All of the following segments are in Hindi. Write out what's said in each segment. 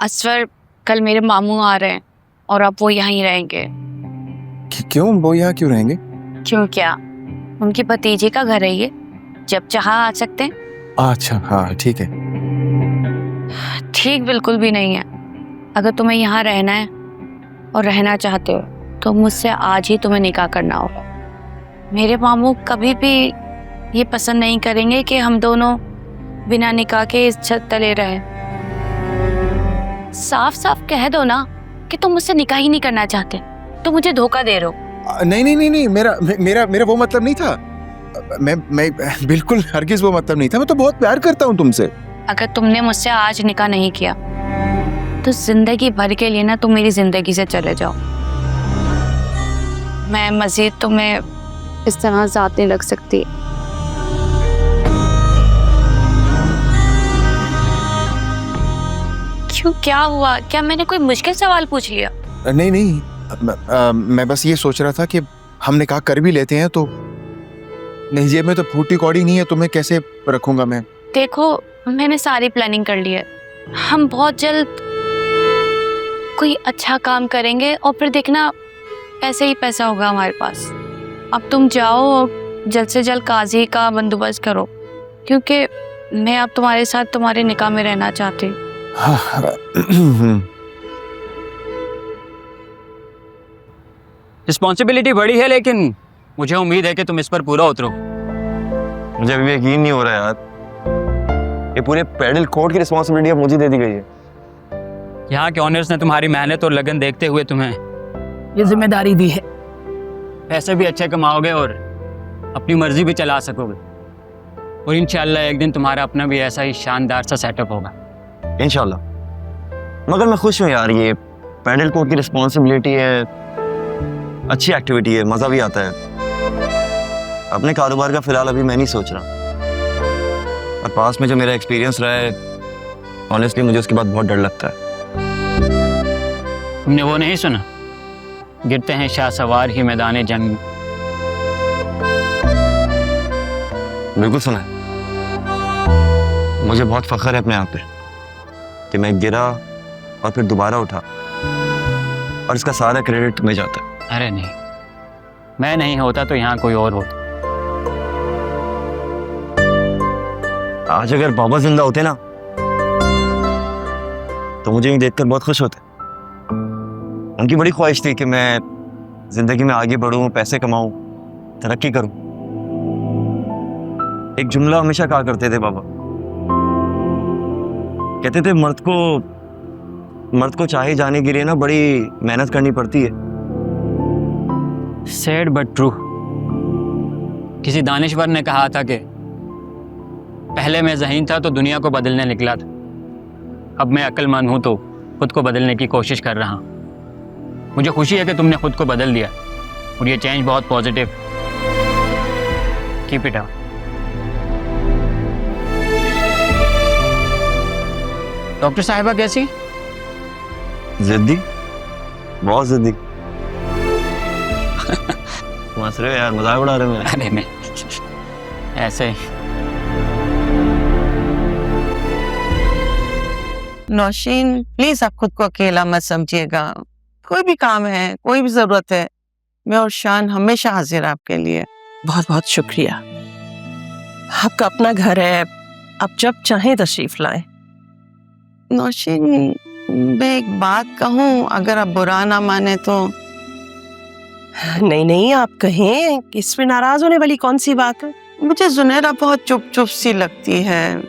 असवर कल मेरे मामू आ रहे हैं और अब वो यहीं रहेंगे। क्यों? वो यहाँ क्यों रहेंगे? क्यों क्या, उनकी भतीजी का घर है ये, जब चाहा आ सकते हैं। अच्छा हाँ ठीक है। ठीक बिल्कुल भी नहीं है। अगर तुम्हें यहाँ रहना है और रहना चाहते हो तो मुझसे आज ही तुम्हें निकाह करना होगा। मेरे मामू कभी भी ये पसंद नहीं करेंगे कि हम दोनों बिना निकाह के इस छत तले रहें। साफ साफ कह दो ना कि तुम मुझसे निकाह ही नहीं करना चाहते, तुम मुझे धोखा दे रहे हो। नहीं, मेरा वो मतलब नहीं था। मैं बिल्कुल हरगिज वो मतलब नहीं था। मैं तो बहुत प्यार करता हूँ तुमसे। अगर तुमने मुझसे आज निकाह नहीं किया तो जिंदगी भर के लिए ना तुम मेरी जिंदगी से चले जाओ। मैं मजीद तुम्हें इस तरह ज़ात नहीं लग सकती। क्यों, क्या हुआ? क्या मैंने कोई मुश्किल सवाल पूछ लिया? नहीं, मैं बस ये सोच रहा था कि हम निकाह कर भी लेते हैं तो नहीं, जेब में तो फूटी कौड़ी नहीं है, तुम्हें कैसे रखूंगा मैं। देखो, मैंने सारी प्लानिंग कर ली है। हम बहुत जल्द कोई अच्छा काम करेंगे और फिर देखना पैसे ही पैसा होगा हमारे पास। अब तुम जाओ और जल्द से जल्द काजी का बंदोबस्त करो, क्योंकि मैं अब तुम्हारे साथ तुम्हारे निकाह में रहना चाहती हूँ। रिस्पॉन्सिबिलिटी बड़ी है, लेकिन मुझे उम्मीद है कि तुम इस पर पूरा उतरो। मुझे अभी यकीन नहीं हो रहा यार, ये पूरे पेडल कोर्ट की रिस्पॉन्सिबिलिटी अब मुझे दे दी गई है। यहाँ के ऑनर्स ने तुम्हारी मेहनत और लगन देखते हुए तुम्हें ये जिम्मेदारी दी है। पैसे भी अच्छे कमाओगे और अपनी मर्जी भी चला सकोगे, और इंशाल्लाह एक दिन तुम्हारा अपना भी ऐसा ही शानदार सा सेटअप होगा। इंशाल्लाह। मगर मैं खुश हूँ यार, ये पेडल कोर्ट की रिस्पॉन्सिबिलिटी है, अच्छी एक्टिविटी है, मज़ा भी आता है। अपने कारोबार का फिलहाल अभी मैं नहीं सोच रहा, और पास में जो मेरा एक्सपीरियंस रहा है, ऑनेस्टली मुझे उसके बाद बहुत डर लगता है। तुमने वो नहीं सुना, गिरते हैं शाह सवार ही मैदान जंग में? बिल्कुल सुना है। मुझे बहुत फख्र है अपने आप पे कि मैं गिरा और फिर दोबारा उठा, और इसका सारा क्रेडिट तुम्हें जाता है। अरे नहीं, मैं नहीं होता तो यहाँ कोई और होता। आज अगर बाबा जिंदा होते ना तो मुझे देखकर बहुत खुश होते। उनकी बड़ी ख्वाहिश थी कि मैं जिंदगी में आगे बढ़ूं, पैसे कमाऊं, तरक्की करूं। एक जुमला हमेशा कहा करते थे बाबा, कहते थे मर्द को चाहे जाने के लिए ना बड़ी मेहनत करनी पड़ती है। Sad but true. किसी दानिश्वर ने कहा था कि पहले मैं ज़हीन था तो दुनिया को बदलने निकला था, अब मैं अक्लमंद हूं तो खुद को बदलने की कोशिश कर रहा हूं। मुझे खुशी है कि तुमने खुद को बदल दिया, और ये चेंज बहुत positive. Keep it up. Doctor साहिबा कैसी? जिद्दी, बहुत जिद्दी। हंस रहे हो यार, मजाक उड़ा रहे हो मेरा? अरे नहीं, ऐसे ही। नौशीन प्लीज आप खुद को अकेला मत समझिएगा। कोई भी काम है, कोई भी जरूरत है, मैं और शान हमेशा हाजिर है आपके लिए। बहुत बहुत शुक्रिया। आपका अपना घर है, आप जब चाहें तशरीफ लाएं। नौशीन, मैं एक बात कहूँ, अगर आप बुरा ना माने तो? नहीं, आप कहें, इसमें नाराज होने वाली कौन सी बात है? मुझे जुनैरा बहुत चुप सी लगती है,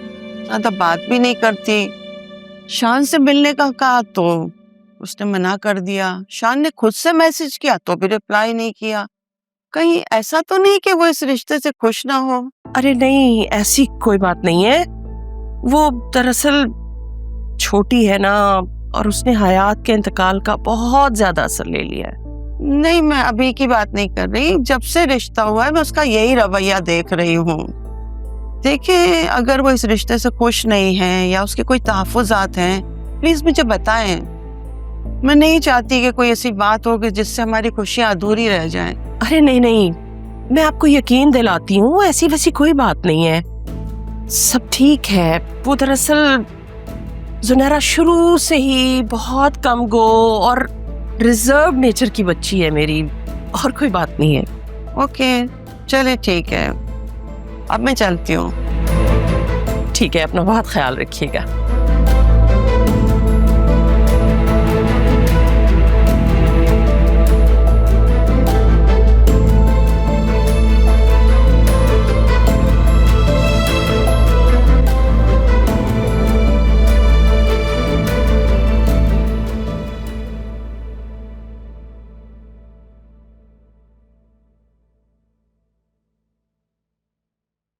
ज्यादा बात भी नहीं करती। शान से मिलने का कहा तो उसने मना कर दिया। शान ने खुद से मैसेज किया तो भी रिप्लाई नहीं किया। कहीं ऐसा तो नहीं कि वो इस रिश्ते से खुश ना हो? अरे नहीं, ऐसी कोई बात नहीं है। वो दरअसल छोटी है ना, और उसने हयात के इंतकाल का बहुत ज्यादा असर ले लिया है। नहीं, मैं अभी की बात नहीं कर रही, जब से रिश्ता हुआ है मैं उसका यही रवैया देख रही हूँ। देखिए, अगर वो इस रिश्ते से खुश नहीं है या उसके कोई तहफ़्फ़ुज़ात हैं, प्लीज मुझे बताएं। मैं नहीं चाहती कि कोई ऐसी बात हो कि जिससे हमारी खुशियाँ अधूरी रह जाएं। अरे नहीं, मैं आपको यकीन दिलाती हूँ, ऐसी वैसी कोई बात नहीं है, सब ठीक है। वो दरअसल जुनैरा शुरू से ही बहुत कम गो और रिजर्व नेचर की बच्ची है मेरी, और कोई बात नहीं है। ओके, चले ठीक है, अब मैं चलती हूँ। ठीक है, अपना बहुत ख्याल रखिएगा।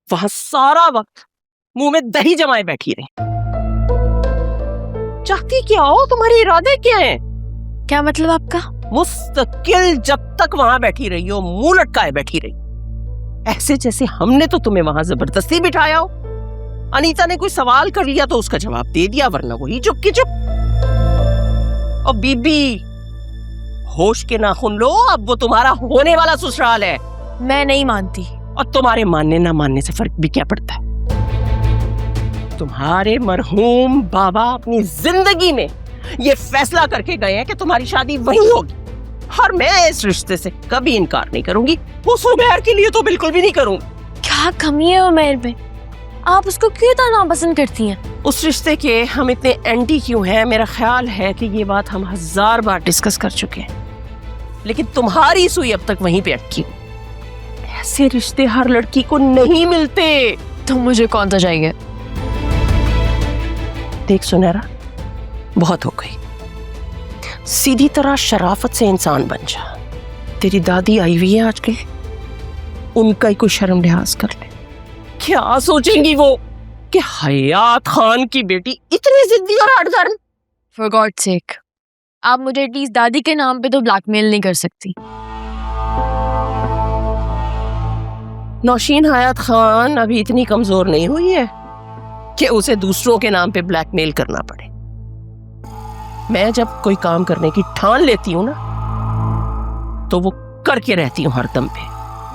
वहां सारा वक्त मुंह में दही जमाए बैठी रही। चाहती क्या हो, तुम्हारे इरादे क्या हैं? क्या मतलब आपका? मुस्तकिल जब तक वहां बैठी रही हो, मुंह लटकाए बैठी रही, ऐसे जैसे हमने तो तुम्हें वहां जबरदस्ती बिठाया हो। अनीता ने कोई सवाल कर लिया तो उसका जवाब दे दिया, वरना वही चुप की चुप। और बीबी, होश के नाखून लो, अब वो तुम्हारा होने वाला ससुराल है। मैं नहीं मानती। और तुम्हारे मानने ना मानने से फर्क भी क्या पड़ता है? तुम्हारे मरहूम बाबा अपनी जिंदगी में ये फैसला करके गए हैं कि तुम्हारी शादी वही होगी, और मैं इस रिश्ते से कभी इनकार नहीं करूंगी। उस उमैर के लिए तो बिल्कुल भी नहीं करूंगी। क्या कमी है उमैर में? आप उसको क्यों इतना नापसंद करती हैं? उस रिश्ते के हम इतने एंटी क्यों हैं? मेरा ख्याल है कि ये बात हम 1000 बार डिस्कस कर चुके हैं, लेकिन तुम्हारी सुई अब तक वहीं पे अटकी। ऐसे रिश्ते हर लड़की को नहीं मिलते। तो मुझे कौन सा चाहिए? देख सुनहरा, बहुत हो गई, सीधी तरह शराफत से इंसान बन जा। तेरी दादी आई हुई है आजकल, उनका ही कोई शर्म लिहाज कर ले। क्या सोचेंगी वो कि हयात खान की बेटी इतनी जिद्दी और हठधर्म? फॉर गॉड सेक, आप मुझे एटलीस्ट दादी के नाम पे तो ब्लैकमेल नहीं कर सकती। नौशीन हयात खान अभी इतनी कमजोर नहीं हुई है कि उसे दूसरों के नाम पे ब्लैकमेल करना पड़े। मैं जब कोई काम करने की ठान लेती हूँ ना, तो वो करके रहती हूँ हर दम पे।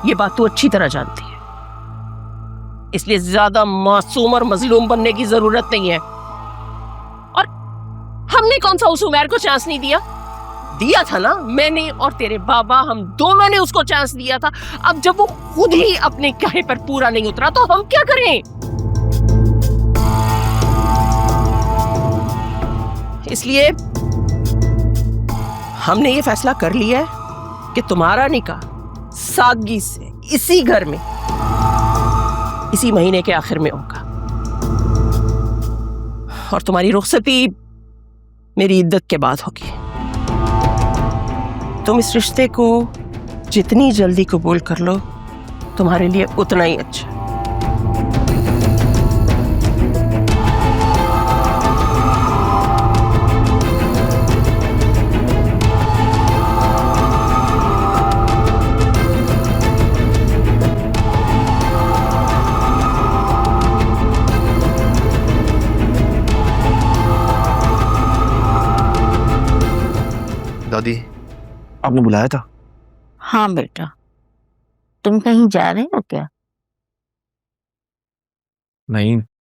ये बात तू अच्छी तरह जानती है, इसलिए ज्यादा मासूम और मजलूम बनने की जरूरत नहीं है। और हमने कौन सा उस उमैर को चांस नहीं दिया? दिया था ना, मैंने और तेरे बाबा, हम दोनों ने उसको चांस दिया था। अब जब वो खुद ही अपने कहे पर पूरा नहीं उतरा तो हम क्या करें? इसलिए हमने ये फैसला कर लिया है कि तुम्हारा निकाह सादगी से इसी घर में इसी महीने के आखिर में होगा, और तुम्हारी रुखसती मेरी इद्दत के बाद होगी। तुम इस रिश्ते को जितनी जल्दी कबूल कर लो, तुम्हारे लिए उतना ही अच्छा। दादी, आपने बुलाया था? हाँ बेटा, तुम कहीं जा रहे हो क्या? नहीं,